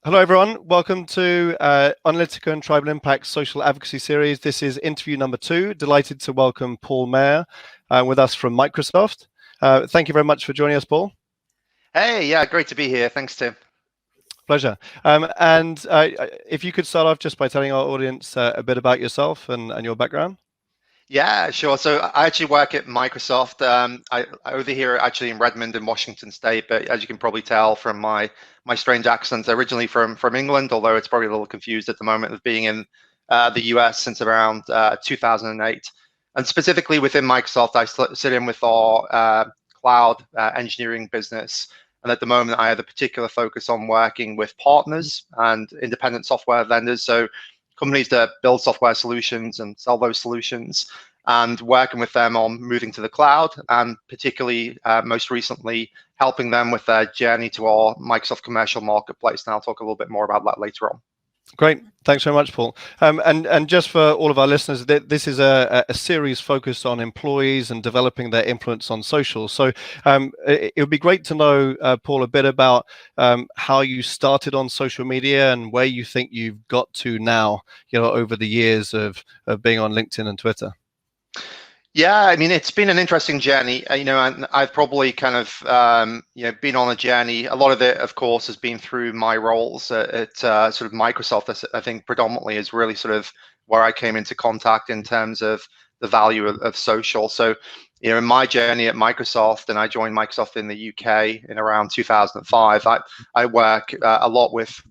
Hello, everyone. Welcome to Analytica and Tribal Impact Social Advocacy Series. This is interview number 2. Delighted to welcome Paul Maher with us from Microsoft. Thank you very much for joining us, Paul. Hey, yeah, great to be here. Thanks, Tim. Pleasure. If you could start off just by telling our audience a bit about yourself and your background. Yeah, sure. So I actually work at Microsoft. I over here actually in Redmond in Washington State, but as you can probably tell from my strange accent, originally from England, although it's probably a little confused at the moment of being in the US since around 2008. And specifically within Microsoft, I sit in with our cloud engineering business. And at the moment, I have a particular focus on working with partners and independent software vendors. So companies that build software solutions and sell those solutions, and working with them on moving to the cloud, and particularly most recently helping them with their journey to our Microsoft commercial marketplace. And I'll talk a little bit more about that later on. Great. Thanks very much, Paul. And just for all of our listeners, this is a series focused on employees and developing their influence on social. So it would be great to know, Paul, a bit about how you started on social media and where you think you've got to now, over the years of being on LinkedIn and Twitter. Yeah, I mean, it's been an interesting journey, and I've probably kind of, been on a journey. A lot of it, of course, has been through my roles at sort of Microsoft. I think predominantly is really sort of where I came into contact in terms of the value of social. So, in my journey at Microsoft, and I joined Microsoft in the UK in around 2005, I work a lot with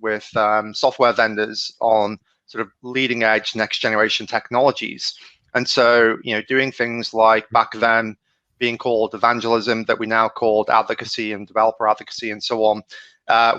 software vendors on sort of leading edge next generation technologies. And so, doing things like back then being called evangelism, that we now called advocacy and developer advocacy and so on,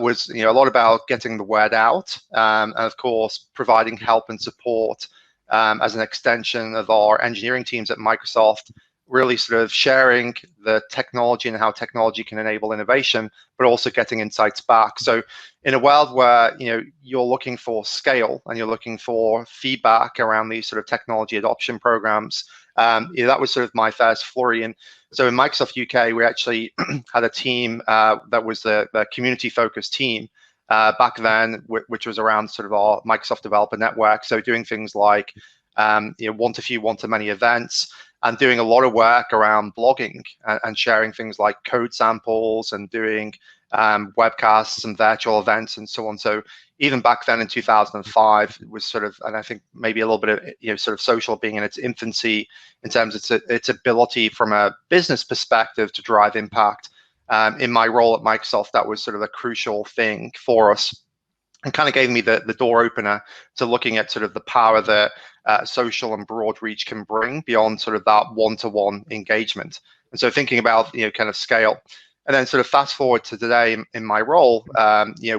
was a lot about getting the word out, and of course providing help and support as an extension of our engineering teams at Microsoft, really sort of sharing the technology and how technology can enable innovation, but also getting insights back. So in a world where you're looking for scale and you're looking for feedback around these sort of technology adoption programs, that was sort of my first flurry. And so in Microsoft UK, we actually had a team that was the community focused team back then, which was around sort of our Microsoft Developer Network. So doing things like one-to-few, one-to-many events, and doing a lot of work around blogging and sharing things like code samples and doing webcasts and virtual events and so on. So even back then in 2005, it was sort of, and I think maybe a little bit of sort of social being in its infancy in terms of its ability from a business perspective to drive impact. In my role at Microsoft, that was sort of a crucial thing for us, and kind of gave me the door opener to looking at sort of the power that social and broad reach can bring beyond sort of that one-to-one engagement. And so thinking about kind of scale, and then sort of fast forward to today in my role,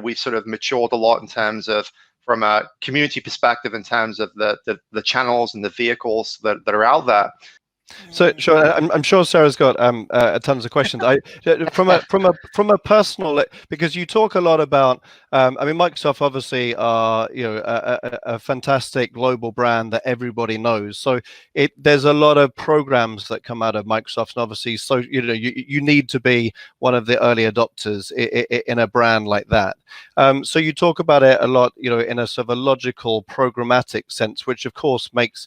we've sort of matured a lot in terms of, from a community perspective, in terms of the channels and the vehicles that are out there. So sure, I'm sure Sarah's got tons of questions. From a personal, because you talk a lot about. I mean, Microsoft obviously are a fantastic global brand that everybody knows. So there's a lot of programs that come out of Microsoft, and obviously, so you need to be one of the early adopters in a brand like that. So you talk about it a lot, in a sort of a logical, programmatic sense, which of course makes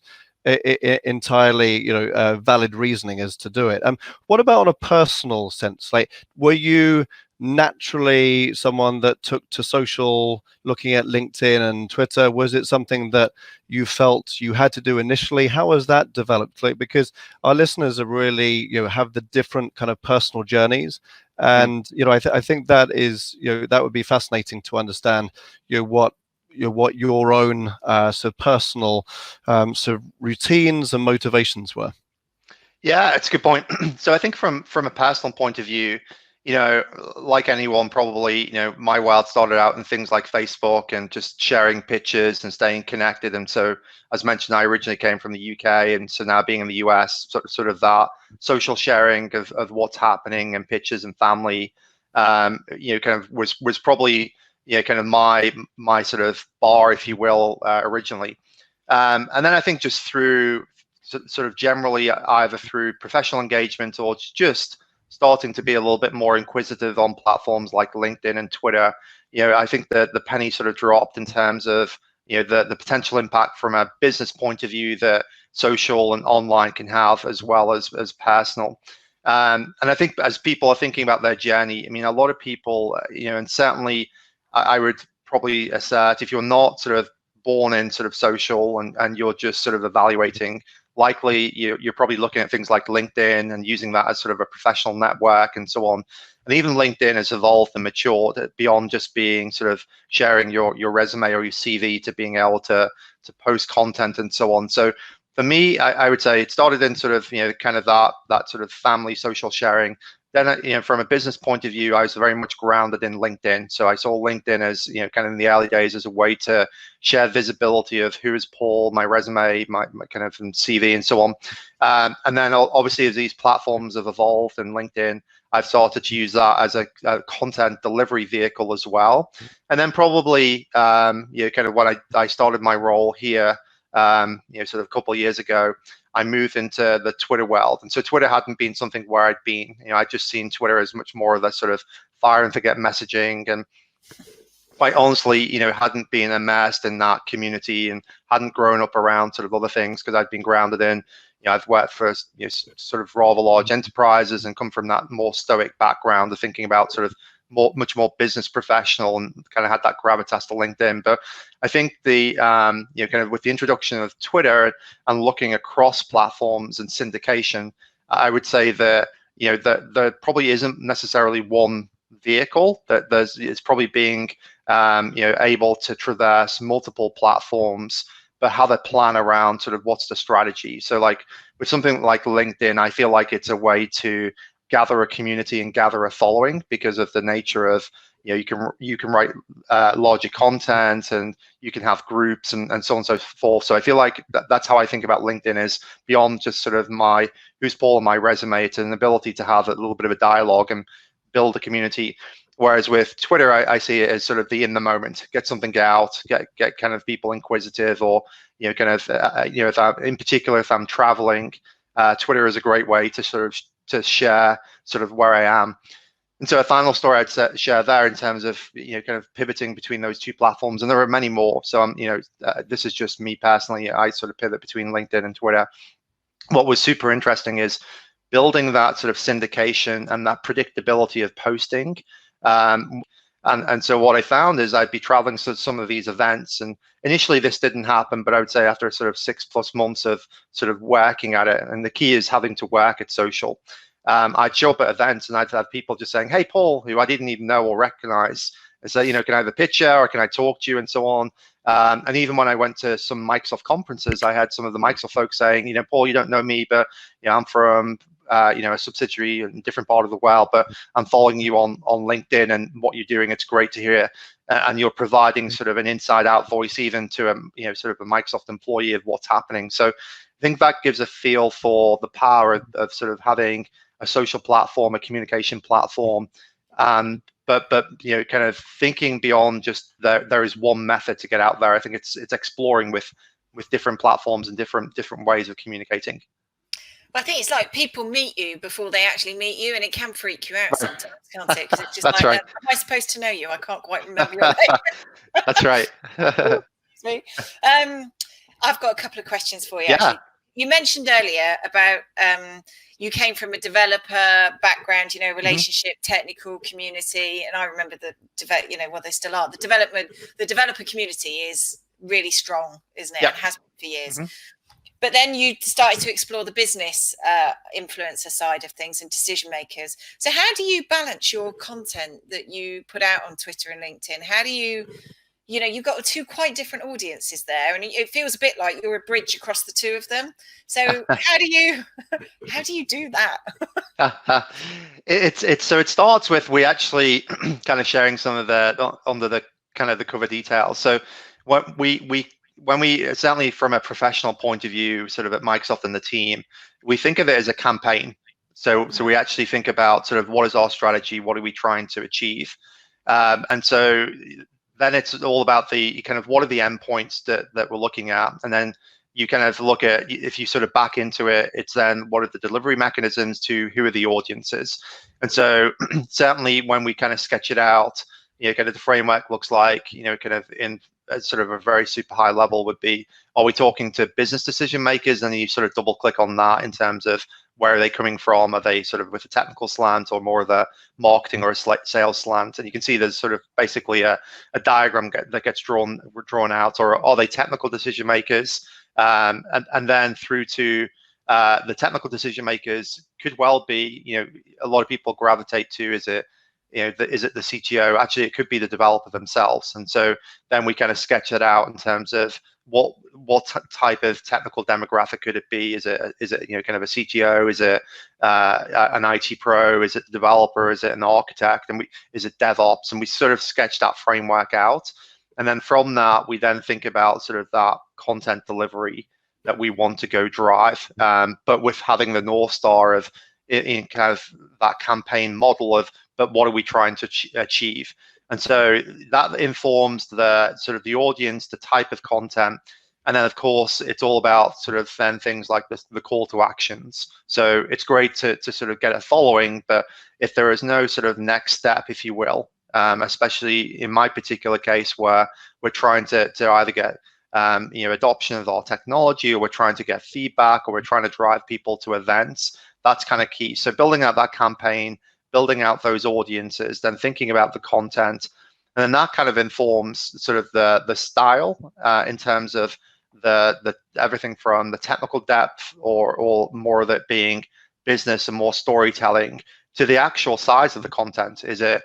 entirely valid reasoning as to do it. What about on a personal sense? Like, were you naturally someone that took to social, looking at LinkedIn and Twitter? Was it something that you felt you had to do initially? How has that developed? Like, because our listeners are really have the different kind of personal journeys, and I think that is that would be fascinating to understand what your own sort of personal sort of routines and motivations were. Yeah, it's a good point. So I think from a personal point of view, like anyone probably, my world started out in things like Facebook and just sharing pictures and staying connected. And so, as mentioned, I originally came from the UK, and so now being in the US, sort of that social sharing of what's happening and pictures and family, kind of was probably kind of my sort of bar, if you will, originally. And then I think just through sort of generally either through professional engagement or just starting to be a little bit more inquisitive on platforms like LinkedIn and Twitter, I think that the penny sort of dropped in terms of the potential impact from a business point of view that social and online can have, as well as personal. And I think as people are thinking about their journey, I mean, a lot of people, and certainly I would probably assert, if you're not sort of born in sort of social and you're just sort of evaluating, likely you're probably looking at things like LinkedIn and using that as sort of a professional network and so on. And even LinkedIn has evolved and matured beyond just being sort of sharing your resume or your CV to being able to post content and so on. So for me, I would say it started in sort of kind of that sort of family social sharing. Then from a business point of view, I was very much grounded in LinkedIn. So I saw LinkedIn as kind of in the early days as a way to share visibility of who is Paul, my resume, my kind of CV and so on. And then obviously as these platforms have evolved and LinkedIn, I've started to use that as a content delivery vehicle as well. And then probably kind of when I started my role here, sort of a couple of years ago, I moved into the Twitter world. And so Twitter hadn't been something where I'd been. I'd just seen Twitter as much more of the sort of fire and forget messaging, and quite honestly, hadn't been immersed in that community and hadn't grown up around sort of other things, because I'd been grounded in, I've worked for sort of rather large enterprises and come from that more stoic background of thinking about sort of much more business professional, and kind of had that gravitas to LinkedIn. But I think the kind of with the introduction of Twitter and looking across platforms and syndication, I would say that that there probably isn't necessarily one vehicle, that it's probably being able to traverse multiple platforms, but have a plan around sort of what's the strategy. So like with something like LinkedIn, I feel like it's a way to gather a community and gather a following, because of the nature of you can write larger content, and you can have groups and so on and so forth. So I feel like that's how I think about LinkedIn, is beyond just sort of my who's Paul and my resume. It's an ability to have a little bit of a dialogue and build a community. Whereas with Twitter, I see it as sort of the in the moment, get something out, get kind of people inquisitive, or kind of in particular if I'm traveling, Twitter is a great way to sort of to share sort of where I am. And so a final story I'd share there in terms of kind of pivoting between those two platforms, and there are many more. So this is just me personally. I sort of pivot between LinkedIn and Twitter. What was super interesting is building that sort of syndication and that predictability of posting. And so what I found is I'd be traveling to some of these events, and initially this didn't happen, but I would say after sort of 6+ months of sort of working at it, and the key is having to work at social, I'd show up at events and I'd have people just saying, "Hey, Paul," who I didn't even know or recognize, and say, "Can I have a picture, or can I talk to you?" and so on. And even when I went to some Microsoft conferences, I had some of the Microsoft folks saying, "Paul, you don't know me, but I'm from a subsidiary in a different part of the world, but I'm following you on LinkedIn, and what you're doing, it's great to hear." And you're providing sort of an inside-out voice even to sort of a Microsoft employee of what's happening. So I think that gives a feel for the power of sort of having a social platform, a communication platform, but kind of thinking beyond just there is one method to get out there. I think it's exploring with different platforms and different ways of communicating. Well, I think it's like people meet you before they actually meet you, and it can freak you out sometimes, can't it? Because it's just That's like, right. am I supposed to know you? I can't quite remember your name. That's right. I've got a couple of questions for you. Yeah. Actually, you mentioned earlier about you came from a developer background, relationship, technical community, and I remember well, they still are. The developer community is really strong, isn't it? Yeah. It has been for years. But then you started to explore the business influencer side of things and decision makers. So how do you balance your content that you put out on Twitter and LinkedIn? How do you've got two quite different audiences there, and it feels a bit like you're a bridge across the two of them. So how do you do that? So it starts with we actually kind of sharing some of the under the kind of the cover details. So what when we certainly from a professional point of view, sort of at Microsoft and the team, we think of it as a campaign. So we actually think about sort of what is our strategy, what are we trying to achieve, and so then it's all about the kind of what are the endpoints that we're looking at, and then you kind of look at, if you sort of back into it, it's then what are the delivery mechanisms to who are the audiences. And so certainly when we kind of sketch it out, kind of the framework looks like, kind of in sort of a very super high level would be, are we talking to business decision makers? And you sort of double click on that in terms of where are they coming from? Are they sort of with a technical slant or more of a marketing or a sales slant? And you can see there's sort of basically a diagram that gets drawn out, or are they technical decision makers? And then through to the technical decision makers could well be, a lot of people gravitate to, is it the CTO? Actually, it could be the developer themselves. And so then we kind of sketch it out in terms of what type of technical demographic could it be? Is it kind of a CTO? Is it an IT pro? Is it the developer? Is it an architect? And is it DevOps? And we sort of sketch that framework out. And then from that, we then think about sort of that content delivery that we want to go drive, but with having the North Star of in kind of that campaign model of, but what are we trying to achieve? And so that informs the sort of the audience, the type of content. And then, of course, it's all about sort of then things like the call to actions. So it's great to sort of get a following, but if there is no sort of next step, if you will, especially in my particular case where we're trying to either get adoption of our technology, or we're trying to get feedback, or we're trying to drive people to events, that's kind of key. So building out that campaign, building out those audiences, then thinking about the content, and then that kind of informs sort of the style in terms of the everything from the technical depth or more of it being business and more storytelling to the actual size of the content. Is it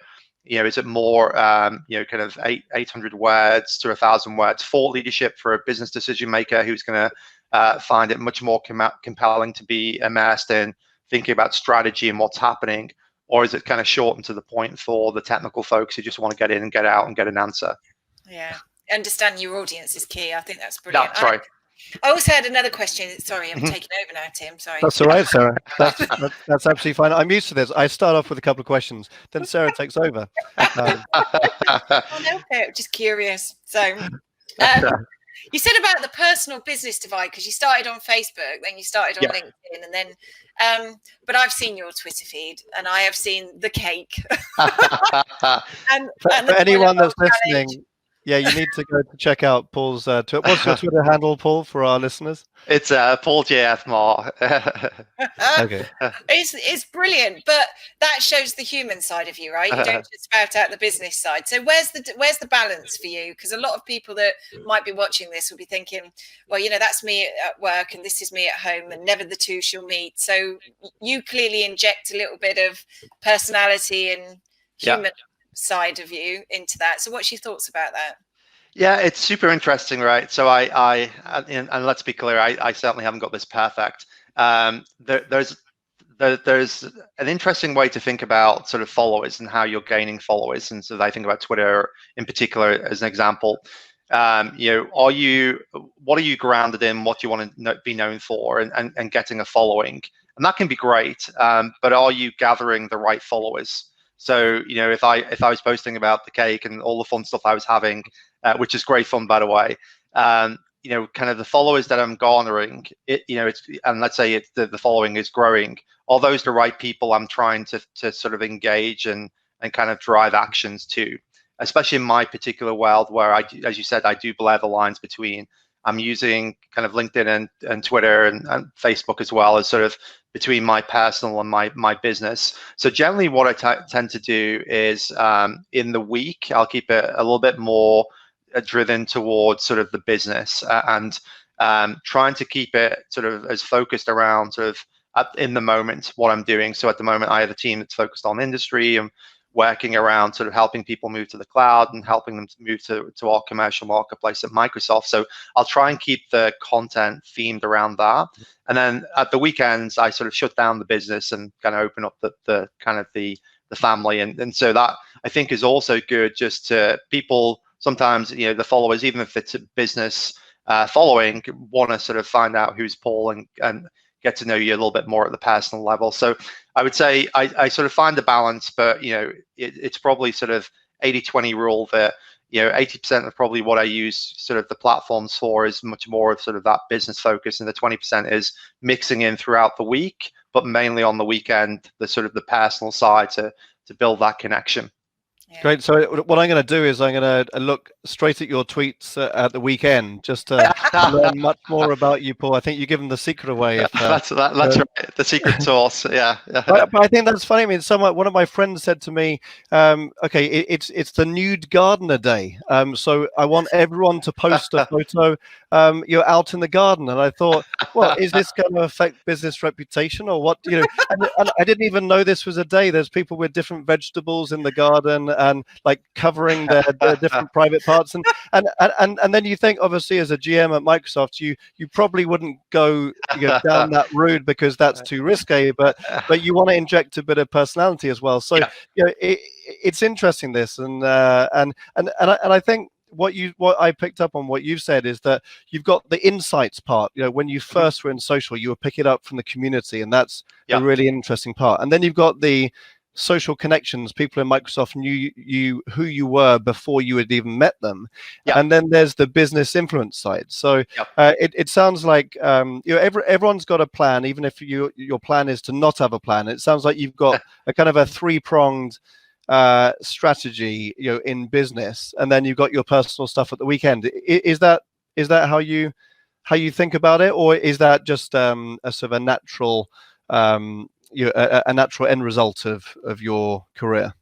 more kind of 800 words to 1,000 words for leadership for a business decision maker who's going to find it much more compelling to be immersed in thinking about strategy and what's happening? Or is it kind of short and to the point for the technical folks who just want to get in and get out and get an answer? Yeah, understanding your audience is key. I think that's brilliant. That's right. I also had another question. Sorry, I'm taking over now, Tim. Sorry. That's all right, Sarah. That's absolutely fine. I'm used to this. I start off with a couple of questions, then Sarah takes over. Oh, no, just curious. So, you said about the personal business divide, because you started on Facebook, then you started on LinkedIn, and then, but I've seen your Twitter feed, and I have seen the cake. and for anyone that's listening, yeah, you need to go to check out Paul's Twitter. What's your Twitter handle, Paul, for our listeners? It's Paul JF Maher. Okay. It's brilliant, but that shows the human side of you, right? You don't just spout out the business side. So where's the balance for you? Because a lot of people that might be watching this will be thinking, well, that's me at work and this is me at home, and never the two shall meet. So you clearly inject a little bit of personality and human side of you into that. So what's your thoughts about that? Yeah, it's super interesting, right? So and let's be clear, I certainly haven't got this perfect. There's an interesting way to think about sort of followers and how you're gaining followers. And so I think about Twitter in particular as an example. What are you grounded in? What do you want to be known for? And getting a following, and that can be great. But are you gathering the right followers? So if I was posting about the cake and all the fun stuff I was having, which is great fun, by the way, kind of the followers that I'm garnering, and let's say the following is growing. Are those the right people I'm trying to sort of engage and kind of drive actions to? Especially in my particular world, where as you said, I do blur the lines between. I'm using kind of LinkedIn and Twitter and Facebook as well as sort of between my personal and my business. So generally what I tend to do is in the week, I'll keep it a little bit more driven towards sort of the business and trying to keep it sort of as focused around sort of in the moment what I'm doing. So at the moment, I have a team that's focused on industry and working around sort of helping people move to the cloud and helping them to move to our commercial marketplace at Microsoft. So I'll try and keep the content themed around that. And then at the weekends, I sort of shut down the business and kind of open up the kind of the family. And so that I think is also good just to people sometimes, the followers, even if it's a business following, want to sort of find out who's Paul and get to know you a little bit more at the personal level. So I would say I sort of find a balance, but it's probably sort of 80-20 rule that 80% of probably what I use sort of the platforms for is much more of sort of that business focus, and the 20% is mixing in throughout the week, but mainly on the weekend, the sort of the personal side to build that connection. Great. So what I'm going to do is I'm going to look straight at your tweets at the weekend just to learn much more about you, Paul. I think you're giving the secret away. If that's right, the secret sauce. Yeah. But I think that's funny. I mean, one of my friends said to me, "Okay, it's the nude gardener day, so I want everyone to post a photo you're out in the garden." And I thought, well, is this going to affect business reputation or what? And I didn't even know this was a day. There's people with different vegetables in the garden and like covering their different private parts. And then you think, obviously, as a GM at Microsoft, you probably wouldn't go down that road because that's too risky. But you want to inject a bit of personality as well. So it's interesting this, and I think what I picked up on what you've said is that you've got the insights part. When you first were in social, you were picking it up from the community, and that's a really interesting part. And then you've got the social connections. People in Microsoft knew who you were before you had even met them. And then there's the business influence side. So it sounds like everyone's got a plan, even if your plan is to not have a plan. It sounds like you've got a kind of a three-pronged strategy in business, and then you've got your personal stuff at the weekend. Is that how you think about it, or is that just a sort of a natural a natural end result of your career?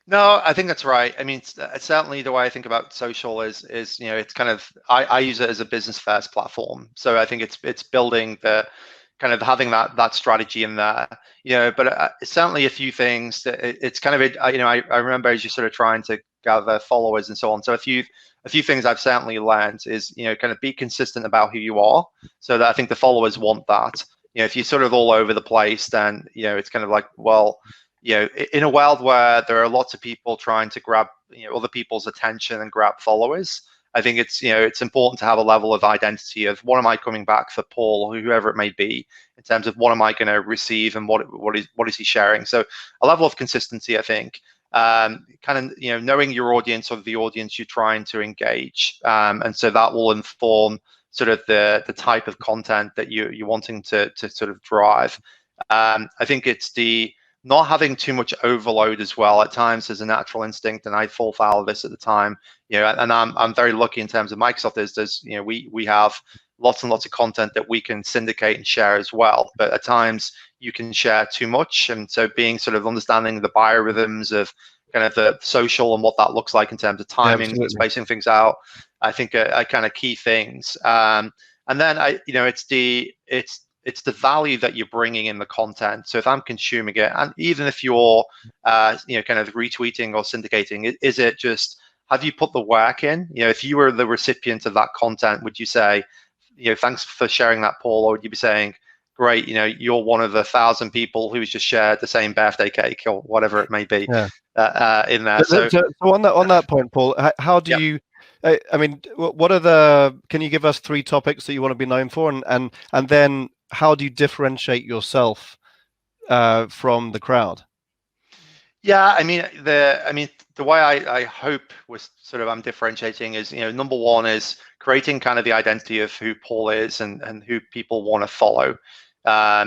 No, I think that's right. I mean, it's certainly the way I think about social is it's kind of I use it as a business first platform. So I think it's building the kind of having that strategy in there. But it's certainly a few things that it's kind of I remember as you're sort of trying to gather followers and so on. So a few things I've certainly learned is kind of be consistent about who you are, so that I think the followers want that. If you're sort of all over the place, then it's kind of like, well, in a world where there are lots of people trying to grab other people's attention and grab followers, I think it's important to have a level of identity of what am I coming back for Paul, or whoever it may be, in terms of what am I going to receive and what is he sharing. So a level of consistency, I think, kind of knowing your audience or the audience you're trying to engage, and so that will inform sort of the type of content that you're wanting to sort of drive. I think it's the not having too much overload as well. At times there's a natural instinct, and I fall foul of this at the time. And I'm very lucky in terms of Microsoft is we have lots and lots of content that we can syndicate and share as well. But at times you can share too much, and so being sort of understanding the biorhythms of kind of the social and what that looks like in terms of timing, spacing things out, I think are kind of key things. And then it's the value that you're bringing in the content. So if I'm consuming it, and even if you're kind of retweeting or syndicating, is it just, have you put the work in? If you were the recipient of that content, would you say, thanks for sharing that, Paul, or would you be saying, great, you're one of the 1,000 people who's just shared the same birthday cake or whatever it may be in there. So on that point, Paul, how do you? I mean, can you give us 3 topics that you want to be known for, and then how do you differentiate yourself from the crowd? Yeah, I mean the way I hope was sort of I'm differentiating is number one is creating kind of the identity of who Paul is and who people want to follow.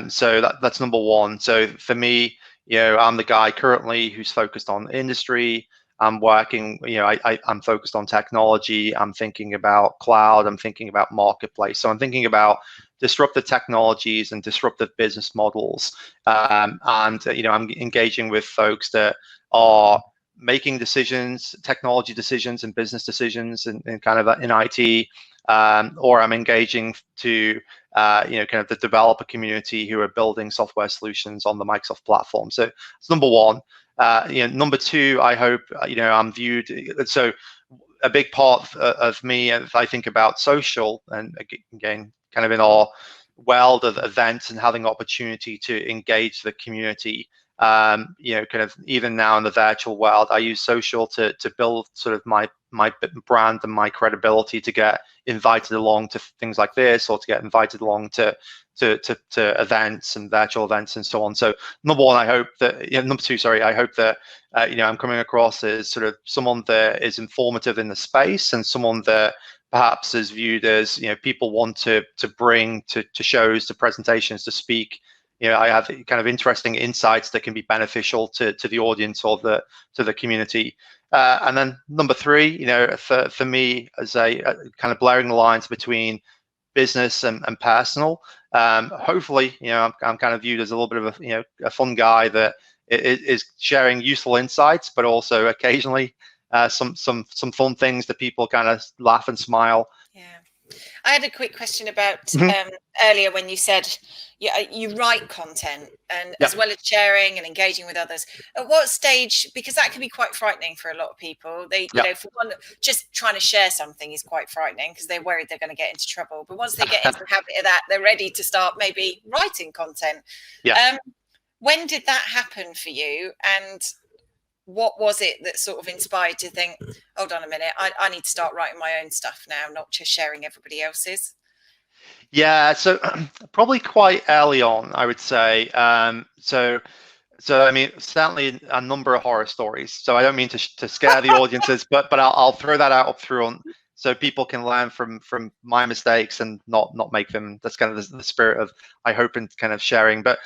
So that's number one. So for me, I'm the guy currently who's focused on industry. I'm working, I'm focused on technology. I'm thinking about cloud. I'm thinking about marketplace. So I'm thinking about disruptive technologies and disruptive business models. And I'm engaging with folks that are making decisions, technology decisions and business decisions in kind of in IT, or I'm engaging to kind of the developer community who are building software solutions on the Microsoft platform. So it's number one. Number two, I hope I'm viewed. So a big part of me, if I think about social, and again, kind of in our world of events and having opportunity to engage the community, kind of even now in the virtual world, I use social to build sort of my brand and my credibility, to get invited along to things like this, or to get invited along to events and virtual events and so on. So number one, I hope that number two, sorry, I hope that I'm coming across as sort of someone that is informative in the space, and someone that perhaps is viewed as people want to bring to shows, to presentations, to speak. I have kind of interesting insights that can be beneficial to the audience or to the community. And then number three, for me, as a kind of blurring the lines between business and personal. Hopefully, I'm kind of viewed as a little bit of a fun guy that is sharing useful insights, but also occasionally some fun things that people kind of laugh and smile. Yeah. I had a quick question about earlier when you said you write content and as well as sharing and engaging with others. At what stage, because that can be quite frightening for a lot of people. They, for one, just trying to share something is quite frightening because they're worried they're going to get into trouble. But once they get into the habit of that, they're ready to start maybe writing content. Yeah. When did that happen for you? And what was it that sort of inspired to think, hold on a minute, I need to start writing my own stuff now, not just sharing everybody else's? Yeah, so probably quite early on, I would say. So I mean, certainly a number of horror stories. So I don't mean to scare the audiences, but I'll throw that out up front so people can learn from my mistakes and not make them. That's kind of the spirit of, I hope, in kind of sharing. But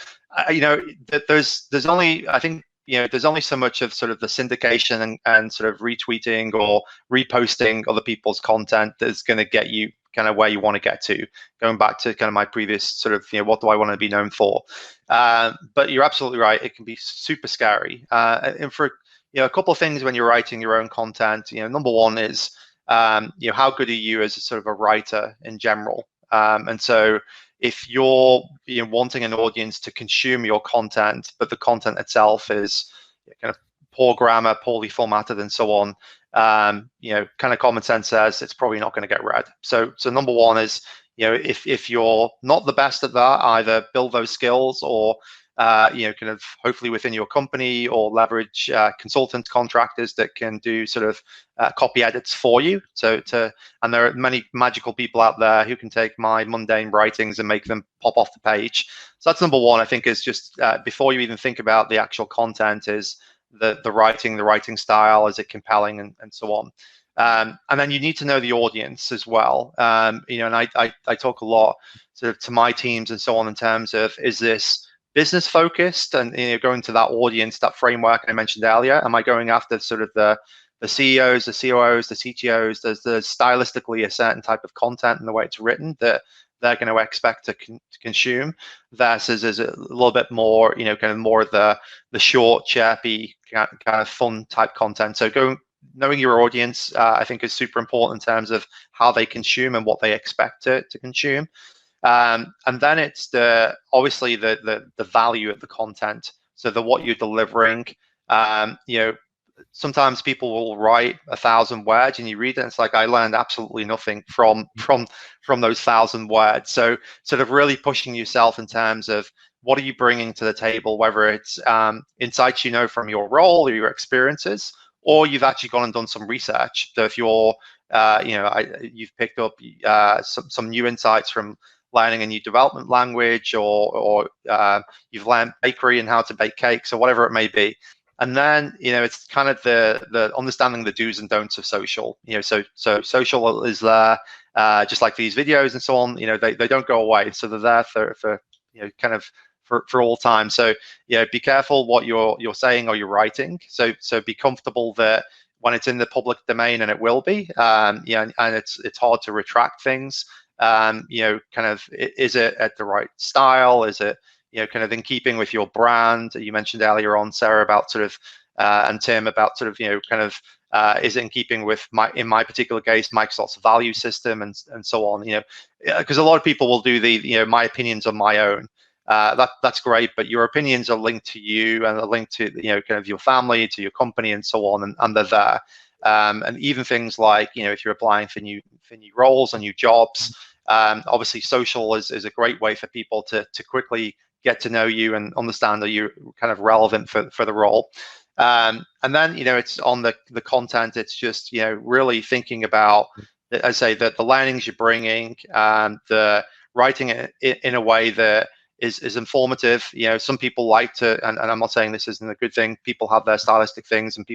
there's only, I think, there's only so much of sort of the syndication and sort of retweeting or reposting other people's content that's going to get you kind of where you want to get to, going back to kind of my previous sort of, what do I want to be known for? But you're absolutely right. It can be super scary. And for, a couple of things when you're writing your own content, number one is, how good are you as a sort of a writer in general? And so if you're wanting an audience to consume your content, but the content itself is kind of poor grammar, poorly formatted, and so on, kind of common sense says it's probably not going to get read. So number one is, if you're not the best at that, either build those skills or kind of hopefully within your company, or leverage consultant contractors that can do sort of copy edits for you. And there are many magical people out there who can take my mundane writings and make them pop off the page. So that's number one, I think, is just before you even think about the actual content, is the writing style, is it compelling, and so on. And then you need to know the audience as well. And I talk a lot sort of to my teams and so on in terms of, is this business focused, and going to that audience, that framework I mentioned earlier? Am I going after sort of the CEOs, the COOs, the CTOs? There's stylistically a certain type of content and the way it's written that they're going to expect to consume, versus is a little bit more, kind of more of the short, chirpy, kind of fun type content. So knowing your audience, I think, is super important in terms of how they consume and what they expect to consume. And then it's obviously the value of the content, so what you're delivering. Sometimes people will write 1,000 words and you read it and it's like, I learned absolutely nothing from those 1,000 words. So sort of really pushing yourself in terms of, what are you bringing to the table, whether it's insights from your role or your experiences, or you've actually gone and done some research. So if you're you've picked up some new insights from learning a new development language, or you've learned bakery and how to bake cakes, or whatever it may be. And then it's kind of the understanding the do's and don'ts of social. So social is there, just like these videos and so on. They don't go away, so they're there for kind of for all time. So be careful what you're saying or you're writing. So be comfortable that when it's in the public domain, and it will be, and it's hard to retract things. Kind of, is it at the right style? Is it kind of in keeping with your brand? You mentioned earlier on, Sarah, about sort of and Tim, about sort of kind of is it in keeping with in my particular case, Microsoft's value system, and so on. Because a lot of people will do the my opinions on my own. That's great, but your opinions are linked to you, and are linked to kind of your family, to your company, and so on, and they're there. And even things like if you're applying for new roles and new jobs, obviously social is a great way for people to quickly get to know you and understand that you're kind of relevant for the role. And then it's on the content. It's just really thinking about, I say, that the learnings you're bringing, the writing it in a way that is informative. Some people like to, and I'm not saying this isn't a good thing, people have their stylistic things, and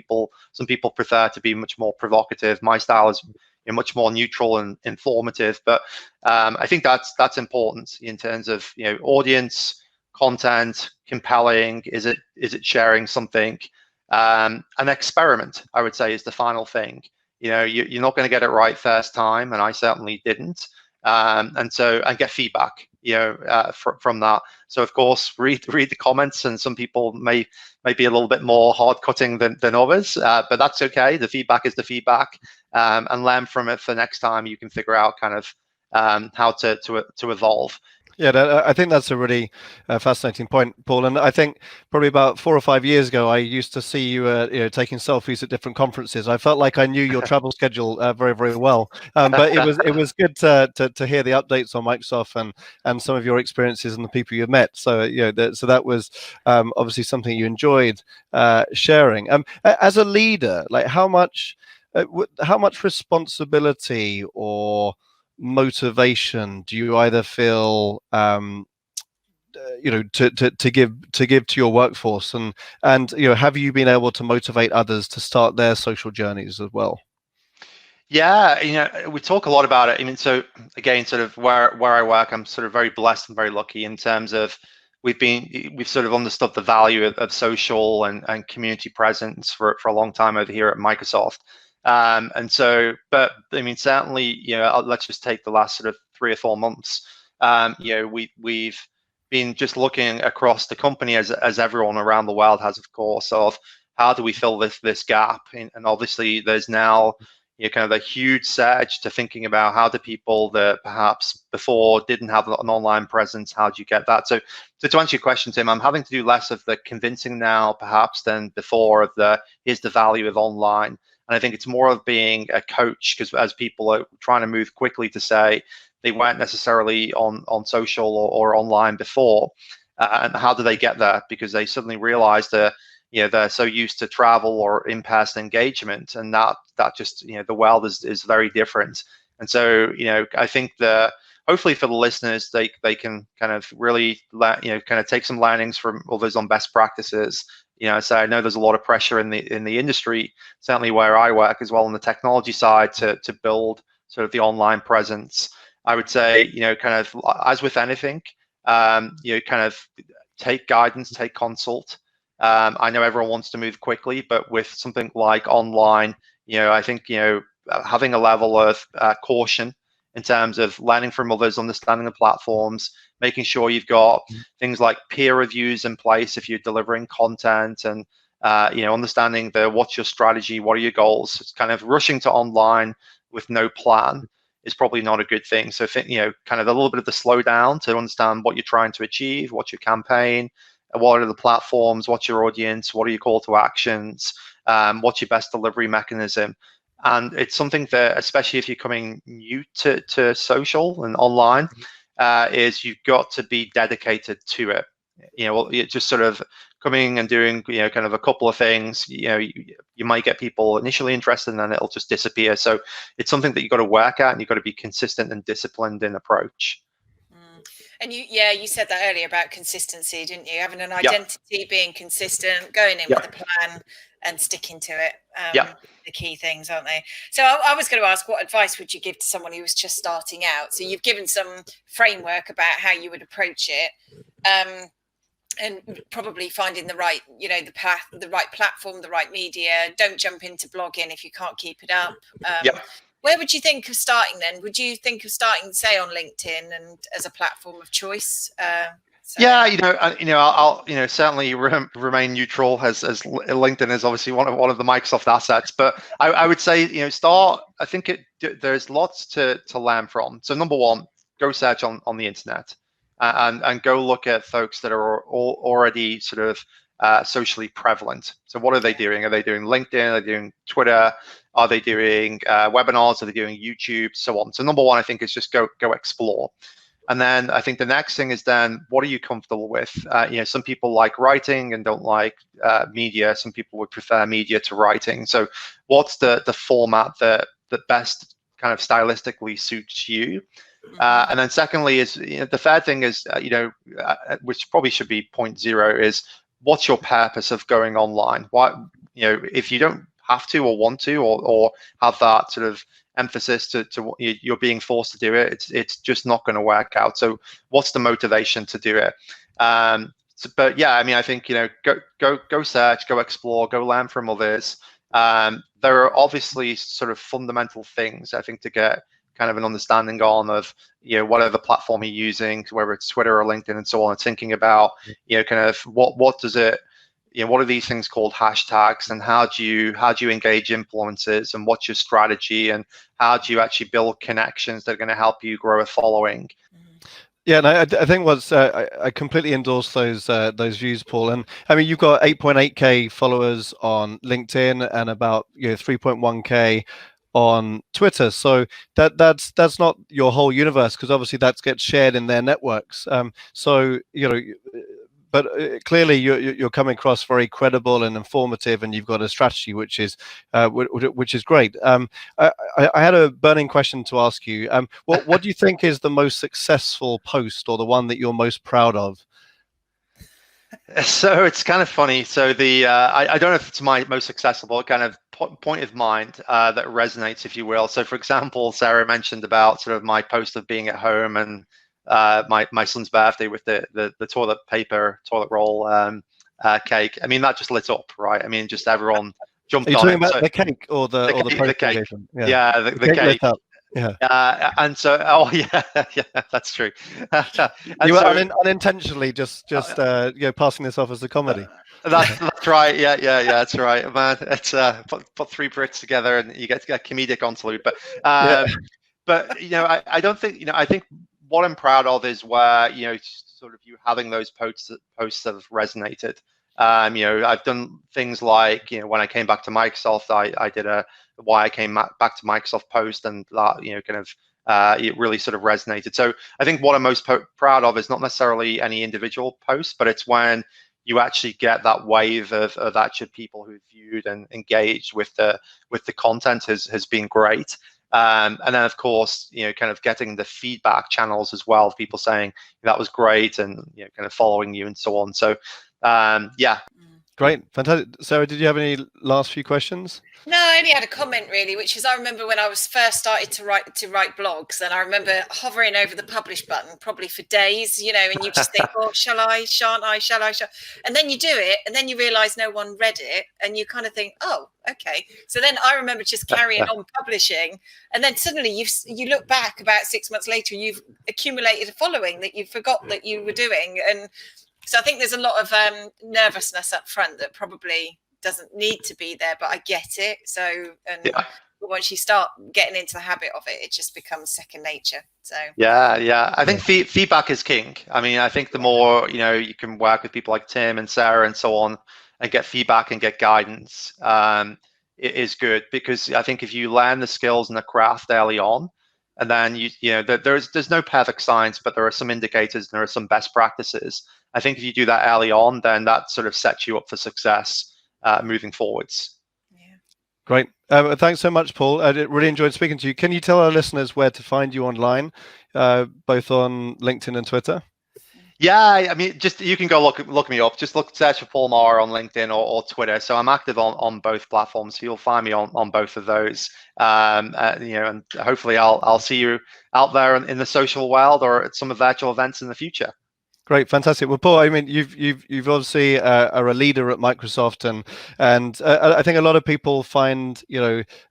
some people prefer to be much more provocative. My style is much more neutral and informative, but I think that's important in terms of audience, content, compelling. Is it sharing something? An experiment, I would say, is the final thing. You're not going to get it right first time, and I certainly didn't. And get feedback, from that. So of course, read the comments, and some people may be a little bit more hard cutting than others, but that's okay. The feedback is the feedback, and learn from it for next time. You can figure out kind of how to evolve. Yeah, I think that's a really fascinating point, Paul. And I think probably about 4 or 5 years ago, I used to see you, taking selfies at different conferences. I felt like I knew your travel schedule very, very well. But it was good to hear the updates on Microsoft and some of your experiences and the people you met. So so that was obviously something you enjoyed sharing. As a leader, like how much responsibility or motivation do you either feel to give to your workforce, and have you been able to motivate others to start their social journeys as well? Yeah, we talk a lot about it. I mean, so again, sort of where I work, I'm sort of very blessed and very lucky in terms of we've sort of understood the value of social and community presence for a long time over here at Microsoft. But I mean, certainly, let's just take the last sort of 3 or 4 months. We've been just looking across the company, as everyone around the world has, of course, of how do we fill this gap, and obviously there's now kind of a huge surge to thinking about how do people that perhaps before didn't have an online presence, how do you get that? So to answer your question, Tim, I'm having to do less of the convincing now perhaps than before of here's the value of online. And I think it's more of being a coach, because as people are trying to move quickly to say they weren't necessarily on social or online before, and how do they get there? Because they suddenly realize that they're so used to travel or in-person engagement, and that just the world is very different. And so I think hopefully for the listeners, they can kind of really kind of take some learnings from others on best practices. So I know there's a lot of pressure in the industry, certainly where I work as well on the technology side, to build sort of the online presence. I would say kind of as with anything, kind of take guidance, take consult. I know everyone wants to move quickly, but with something like online, I think having a level of caution in terms of learning from others, understanding the platforms, making sure you've got things like peer reviews in place if you're delivering content, and understanding what's your strategy, what are your goals. It's kind of rushing to online with no plan is probably not a good thing. So kind of a little bit of the slowdown to understand what you're trying to achieve, what's your campaign, what are the platforms, what's your audience, what are your call to actions, what's your best delivery mechanism. And it's something that, especially if you're coming new to social and online, is you've got to be dedicated to it. Just sort of coming and doing kind of a couple of things, you might get people initially interested, and then it'll just disappear. So it's something that you've got to work at, and you've got to be consistent and disciplined in approach. And you said that earlier about consistency, didn't you? Having an identity, being consistent, going in with a plan and sticking to it. The key things, aren't they? So I was going to ask, what advice would you give to someone who was just starting out? So you've given some framework about how you would approach it, and probably finding the right, the path, the right platform, the right media. Don't jump into blogging if you can't keep it up. Where would you think of starting then? Would you think of starting, say, on LinkedIn and as a platform of choice? Yeah, I'll certainly remain neutral, as LinkedIn is obviously one of the Microsoft assets. But I would say start. I think there's lots to learn from. So number one, go search on the internet, and go look at folks that are already sort of socially prevalent. So what are they doing? Are they doing LinkedIn? Are they doing Twitter? Are they doing webinars? Are they doing YouTube? So on. So number one, I think, is just go explore. And then I think the next thing is then, what are you comfortable with? Some people like writing and don't like media. Some people would prefer media to writing. So what's the format that best kind of stylistically suits you? And then secondly is, the third thing is, which probably should be point 0, is what's your purpose of going online? What, if you don't have to or want to or have that sort of emphasis to you're being forced to do it, it's just not going to work out. So what's the motivation to do it? but yeah, I mean, I think, go search, go explore, go learn from others. There are obviously sort of fundamental things, I think, to get kind of an understanding on of, whatever platform you're using, whether it's Twitter or LinkedIn and so on, and thinking about, kind of what does it, what are these things called hashtags, and how do you engage influencers, and what's your strategy, and how do you actually build connections that are going to help you grow a following. Yeah, and I think I completely endorse those views, Paul. And I mean, you've got 8.8K followers on LinkedIn and about 3.1K on Twitter. So that's not your whole universe, because obviously that gets shared in their networks. So but clearly you're coming across very credible and informative, and you've got a strategy which is great. I had a burning question to ask you. What do you think is the most successful post, or the one that you're most proud of? So it's kind of funny. So I don't know if it's my most successful, kind of point of mind that resonates, if you will. So for example, Sarah mentioned about sort of my post of being at home, and my son's birthday with the toilet roll cake. I mean, that just lit up, right? I mean, just everyone jumped on it. Are you talking about the cake or the cake? Engagement? Yeah, the cake. Lit up. Yeah. And so, yeah, that's true. You were unintentionally just passing this off as a comedy. That's right. Yeah, that's right, man. It's put three Brits together and you get a comedic interlude. But I don't think, I think what I'm proud of is where, sort of you having those posts that have resonated. I've done things like, when I came back to Microsoft, I did a why I came back to Microsoft post, and that, it really sort of resonated. So I think what I'm most proud of is not necessarily any individual post, but it's when you actually get that wave of actual people who viewed and engaged with the content has been great. And then, of course, kind of getting the feedback channels as well, of people saying that was great, and kind of following you and so on. So, yeah. Great, fantastic. Sarah, did you have any last few questions? No, I only had a comment really, which is I remember when I was first started to write blogs, and I remember hovering over the publish button probably for days, and you just think, oh, shall I, shan't I, shall I, and then you do it, and then you realise no one read it, and you kind of think, oh, okay. So then I remember just carrying on publishing, and then suddenly you look back about 6 months later, and you've accumulated a following that you forgot that you were doing, and so I think there's a lot of nervousness up front that probably doesn't need to be there, but I get it. So, once you start getting into the habit of it, it just becomes second nature. So yeah, I think feedback is king. I mean, I think the more you can work with people like Tim and Sarah and so on, and get feedback and get guidance, it is good, because I think if you learn the skills and the craft early on, and then there's no perfect science, but there are some indicators and there are some best practices. I think if you do that early on, then that sort of sets you up for success moving forwards. Yeah. Great. Thanks so much, Paul. I really enjoyed speaking to you. Can you tell our listeners where to find you online, both on LinkedIn and Twitter? Yeah, I mean, just you can go look me up. Just search for Paul Maher on LinkedIn or Twitter. So I'm active on both platforms. So you'll find me on both of those. And hopefully I'll see you out there in the social world or at some of the virtual events in the future. Great, fantastic. Well, Paul, I mean, you've obviously are a leader at Microsoft, and I think a lot of people find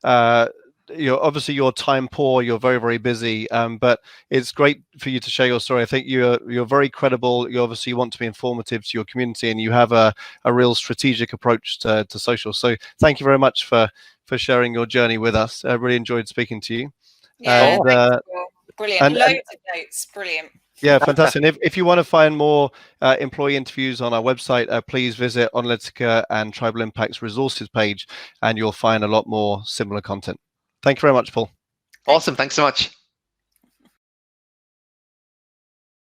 obviously you're time poor, you're very, very busy, but it's great for you to share your story. I think you're very credible. You obviously want to be informative to your community, and you have a real strategic approach to social. So thank you very much for sharing your journey with us. I really enjoyed speaking to you. Yeah, brilliant. Loads of notes, brilliant. Yeah, fantastic. And if you want to find more employee interviews on our website, please visit Analytica and Tribal Impact's resources page, and you'll find a lot more similar content. Thank you very much, Paul. Awesome. Thanks so much.